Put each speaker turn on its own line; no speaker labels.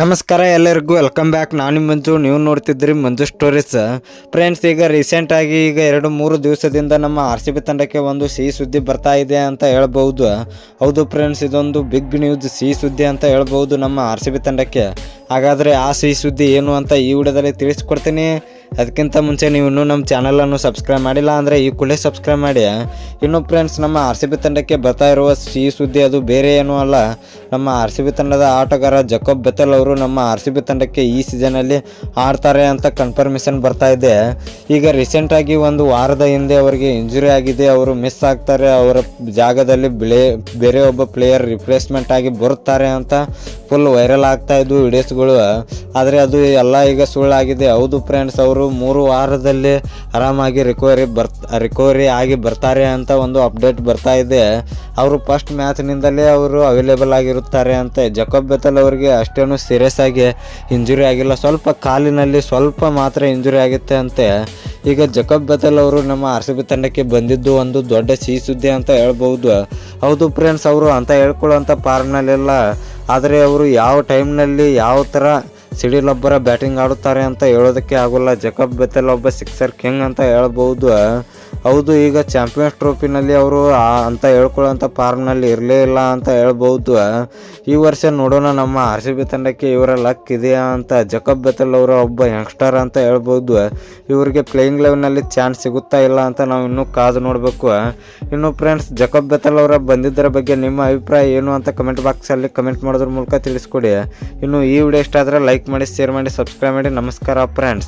ನಮಸ್ಕಾರ ಎಲ್ಲರಿಗೂ welcome back. ನಾನು ಮಂಜು, ನೀವು ನೋಡ್ತಿದ್ರಿ ಮಂಜು ಸ್ಟೋರೀಸ್. ಫ್ರೆಂಡ್ಸ್, ಈಗ ರೀಸೆಂಟಾಗಿ ಈಗ 2-3 ದಿವಸದಿಂದ ನಮ್ಮ RCB ತಂಡಕ್ಕೆ ಒಂದು ಸಿಹಿ ಸುದ್ದಿ ಬರ್ತಾ ಇದೆ ಅಂತ ಹೇಳ್ಬೋದು. ಹೌದು ಫ್ರೆಂಡ್ಸ್, ಇದೊಂದು ಬಿಗ್ ನ್ಯೂಸ್, ಸಿಹಿ ಸುದ್ದಿ ಅಂತ ಹೇಳ್ಬೋದು ನಮ್ಮ RCB ತಂಡಕ್ಕೆ. ಹಾಗಾದರೆ ಆ ಸಿಹಿ ಸುದ್ದಿ ಏನು ಅಂತ ಈ ವಿಡಿಯೋದಲ್ಲಿ ತಿಳಿಸ್ಕೊಡ್ತೀನಿ. ಅದಕ್ಕಿಂತ ಮುಂಚೆ ನೀವು ಇನ್ನೂ ನಮ್ಮ ಚಾನಲನ್ನು ಸಬ್ಸ್ಕ್ರೈಬ್ ಮಾಡಿಲ್ಲ ಅಂದರೆ ಈ ಕೂಡಲೇ ಸಬ್ಸ್ಕ್ರೈಬ್ ಮಾಡಿ. ಇನ್ನು ಫ್ರೆಂಡ್ಸ್, ನಮ್ಮ RCB ತಂಡಕ್ಕೆ ಬರ್ತಾ ಇರುವ ಸಿಹಿ ಸುದ್ದಿ ಅದು ಬೇರೆ ಏನೂ ಅಲ್ಲ. ನಮ್ಮ RCB ತಂಡದ ಆಟಗಾರ ಜಕೋಬ್ ಬೆಥೆಲ್ ಅವರು ನಮ್ಮ RCB ತಂಡಕ್ಕೆ ಈ ಸೀಸನಲ್ಲಿ ಆಡ್ತಾರೆ ಅಂತ ಕನ್ಫರ್ಮೇಷನ್ ಬರ್ತಾ ಇದೆ. ಈಗ ರೀಸೆಂಟಾಗಿ ಒಂದು ವಾರದ ಹಿಂದೆ ಅವರಿಗೆ ಇಂಜುರಿ ಆಗಿದೆ, ಅವರು ಮಿಸ್ ಆಗ್ತಾರೆ, ಅವರ ಜಾಗದಲ್ಲಿ ಬೇರೆ ಒಬ್ಬ ಪ್ಲೇಯರ್ ರಿಪ್ಲೇಸ್ಮೆಂಟ್ ಆಗಿ ಬರುತ್ತಾರೆ ಅಂತ ಫುಲ್ ವೈರಲ್ ಆಗ್ತಾ ಇದ್ವು ವಿಡಿಯೋಸ್ಗಳು. ಆದರೆ ಅದು ಎಲ್ಲ ಈಗ ಸುಳ್ಳಾಗಿದೆ. ಹೌದು ಫ್ರೆಂಡ್ಸ್, ಅವರು 3 ವಾರದಲ್ಲಿ ಆರಾಮಾಗಿ ರಿಕವರಿ ಆಗಿ ಬರ್ತಾರೆ ಅಂತ ಒಂದು ಅಪ್ಡೇಟ್ ಬರ್ತಾ ಇದೆ. ಅವರು ಫಸ್ಟ್ ಮ್ಯಾಚ್ನಿಂದಲೇ ಅವರು ಅವೈಲೇಬಲ್ ಆಗಿರುತ್ತಾರೆ ಅಂತ. ಜಕೋಬ್ ಬೆಥೆಲ್ ಅವರಿಗೆ ಅಷ್ಟೇನು ಸೀರಿಯಸ್ ಆಗಿ ಇಂಜುರಿ ಆಗಿಲ್ಲ, ಸ್ವಲ್ಪ ಕಾಲಿನಲ್ಲಿ ಸ್ವಲ್ಪ ಮಾತ್ರ ಇಂಜುರಿ ಆಗುತ್ತೆ ಅಂತೆ. ಈಗ ಜಕೋಬ್ ಬೆಥೆಲ್ ಅವರು ನಮ್ಮ RCB ತಂಡಕ್ಕೆ ಬಂದಿದ್ದು ಒಂದು ದೊಡ್ಡ ಸಿಹಿ ಸುದ್ದಿ ಅಂತ ಹೇಳ್ಬೋದು. ಹೌದು ಫ್ರೆಂಡ್ಸ್, ಅವರು ಅಂತ ಹೇಳ್ಕೊಳ್ಳೋಂಥ ಫಾರ್ಮ್ನಲ್ಲೆಲ್ಲ, ಆದರೆ ಅವರು ಯಾವ ಟೈಮ್ನಲ್ಲಿ ಯಾವ ಥರ ಸಿಡಿಲೊಬ್ಬರ ಬ್ಯಾಟಿಂಗ್ ಆಡುತ್ತಾರೆ ಅಂತ ಹೇಳೋದಕ್ಕೆ ಆಗೋಲ್ಲ. ಜಕೋಬ್ ಬೆಥೆಲ್ ಒಬ್ಬ ಸಿಕ್ಸರ್ ಕಿಂಗ್ ಅಂತ ಹೇಳ್ಬೋದು. ಹೌದು, ಈಗ ಚಾಂಪಿಯನ್ಸ್ ಟ್ರೋಫಿನಲ್ಲಿ ಅವರು ಅಂತ ಹೇಳ್ಕೊಳ್ಳೋಂಥ ಫಾರ್ಮ್ನಲ್ಲಿ ಇರಲೇ ಇಲ್ಲ ಅಂತ ಹೇಳ್ಬೋದು. ಈ ವರ್ಷ ನೋಡೋಣ ನಮ್ಮ RCB ತಂಡಕ್ಕೆ ಇವರ ಲಕ್ ಇದೆಯಾ ಅಂತ. ಜಕೋಬ್ ಬೆಥೆಲ್ ಅವರ ಒಬ್ಬ ಯಂಗ್ಸ್ಟರ್ ಅಂತ ಹೇಳ್ಬೋದು. ಇವರಿಗೆ ಪ್ಲೇಯಿಂಗ್ ಲೆವೆಲ್ನಲ್ಲಿ ಚಾನ್ಸ್ ಸಿಗುತ್ತಾ ಇಲ್ಲ ಅಂತ ನಾವು ಇನ್ನೂ ಕಾದು ನೋಡಬೇಕು. ಇನ್ನು ಫ್ರೆಂಡ್ಸ್, ಜಕೋಬ್ ಬೆಥೆಲ್ ಅವರ ಬಂದಿದ್ದರ ಬಗ್ಗೆ ನಿಮ್ಮ ಅಭಿಪ್ರಾಯ ಏನು ಅಂತ ಕಮೆಂಟ್ ಬಾಕ್ಸಲ್ಲಿ ಕಮೆಂಟ್ ಮಾಡೋದ್ರ ಮೂಲಕ ತಿಳಿಸ್ಕೊಡಿ. ಇನ್ನು ಈ ವಿಡಿಯೋ ಇಷ್ಟ ಆದರೆ ಲೈಕ್ ಮಾಡಿ, ಶೇರ್ ಮಾಡಿ, ಸಬ್ಸ್ಕ್ರೈಬ್ ಮಾಡಿ. ನಮಸ್ಕಾರ ಫ್ರೆಂಡ್ಸ್.